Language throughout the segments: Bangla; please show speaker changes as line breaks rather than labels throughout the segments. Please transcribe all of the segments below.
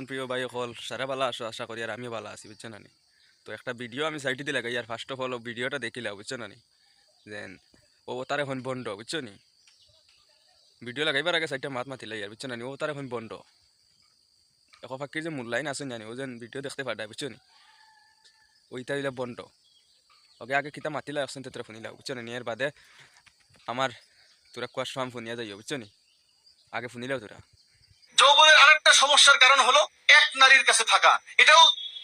প্রিয় ভাই সকল সারা ভালো আছো আশা করি আর আমিও ভালো আছি বুঝছো না নি। তো একটা ভিডিও আমি সাইটে দিয়ে লাগাই আর ফার্স্ট অফ অল ভিডিওটা দেখিলাম বুঝছো না নি, যেন ও তার এখন বন্ধ বুঝছো নি। ভিডিও লাগাইবার আগে সাইটটা মাত মাতিলাই আর বুঝছো না নি, ও তার এখন বন্ধ এখন ফাঁকির যে মূল্যায়ন আছে জানি ও যেন ভিডিও দেখতে পাঠায় বুঝছো নি, ওইটা হইলে বন্ধ। ওকে আগে কিতা মাতিলা একশন তোরা শুনিলা বুঝছো না নি, এর বাদে আমার তোরা কুয়ার ফার্ম শুনিয়া যাইও বুঝছো নি, আগে শুনিলাও তোরা।
যৌবনের আরেকটা সমস্যার কারণ হলো এক নারীর কাছে থাকা। এটাও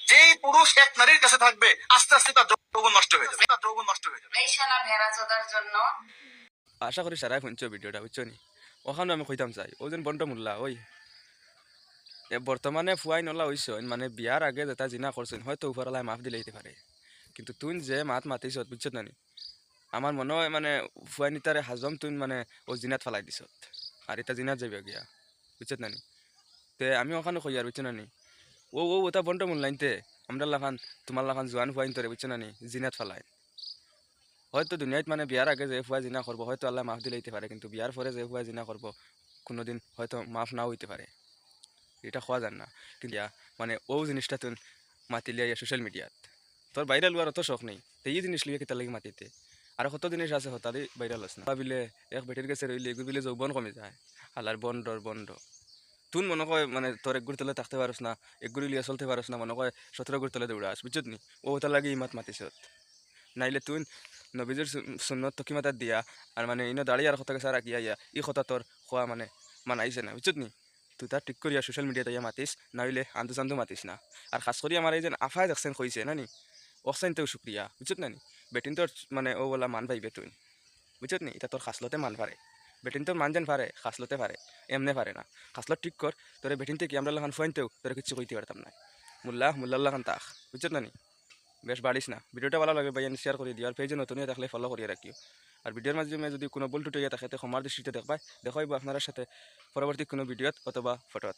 যেই পুরুষ এক নারীর কাছে থাকবে আস্তে আস্তে তার যৌবন নষ্ট হয়ে যাবে, তার যৌবন নষ্ট হয়ে যাবে।
এই শালা ভেড়া চোদার জন্য
আশা করি সারাই শুনছো ভিডিওটা বুঝছো নি। ওখানে আমি কইতাম চাই ও যেন বন্ধ মূল্যা ওই বর্তমানে ফুয়াই নলা হইছ মানে বিয়ার আগে যেটা জিনা করছেন হয়তো উপরলায় মাফ দিলে দিতে পারে, কিন্তু তুই যে মাত মাতিছ বুঝছ না নি, আমার মনে হয় মানে ফুয়াই নিতারে হাজম তুই মানে ও জিনাত ফেলাই দিছ আর এটা জিনাত যাবে গিয়া বুঝছ না নি। তে আমি ওখানে কই আর বুঝছ না নি, ও ও ওটা বন্ধ মূল্যাইনতে আমরা লাখান তোমার লাখান জোয়ান ফুয়াইন তোরে বুঝছ না নি জিনাত ফেলায়। হয়তো দুনিয়াত মানে বিয়ার আগে যে ফুয়া জিনা করবো হয়তো আল্লাহ মাফ দিলে দিতে পারে, কিন্তু বিয়ার পরে যে ফুয়া জিনা করবো কোনোদিন হয়তো মাফ নাও হইতে পারে, এটা খোয়া যান না। কিন্তু মানে ও জিনিসটা তুই মাতিলিয়া সোশ্যাল মিডিয়াত তোর বাইরে লওয়ার অত শখ নেই, তো এই জিনিস লিয়ে কিতা লাগে মাতিতে। আর কত জিনিস আছে হতারি বাইরে লস না ভাবিলে এক বেটির কাছে রইলে এগুলো বিলে যৌবন কমে যায়। আল্লাহর বন্ডর বন্ড তুন মনে কয় মানে তোর এক গুড় তলে থাকতে পারস না, এক গুড়ি লিয়ে চলতে পারস না, মনে কয় 17 গুড় তলে দৌড়াস বুঝছত নি, ও ওটা লাগে ইমাত মাতিছত। নাইলে তুই নবীজের সুন্নত তকি মাতার দিয়া আর মানে ইনো দাঁড়িয়ে আর কথা কাছে রাখিয়া ইয়া ই কথা তোর খোয়া মানে মানাইছে না বুঝছত নি। তুই তার ঠিক করিয়া সোশ্যাল মিডিয়াতে ইয়া মাতিস, নাইলে আন্দু চান্দু মাতিস না। আর খাস করি আমার এই যে আফায় দেখছেন কইছে না নি, অকসাইন তেও শুক্রিয়া বুঝছত না নি। বেটিন তোর মানে ও বলা মান পাইবে তুই বুঝছত নি, এটা তোর খাসলতে মান পারে। বেটিন তোর মান যেন পারে খাসলতে পারে, এমনে পারে না। খাসলত ঠিক কর তোরে বেটিন থেকে আমরা লাখান ফুয়াইনতেও তোরা কিচ্ছু কইতে পারতাম না। মুল্লাহ খান তাক বুঝছত না নি। বেশ বাড়িস না, ভিডিওটা ভালো লাগে ভাই শেয়ার করে দিও আর পেজে নতুন হয়ে থাকলে ফলো করিয়ে রাখিও। আর ভিডিওর মাধ্যমে যদি কোনো ভুল টুটে থাকে তো ক্ষমার দৃষ্টিতে দেখবাই দেখাইব আপনার সাথে পরবর্তী কোনো ভিডিওত অথবা ফটোত।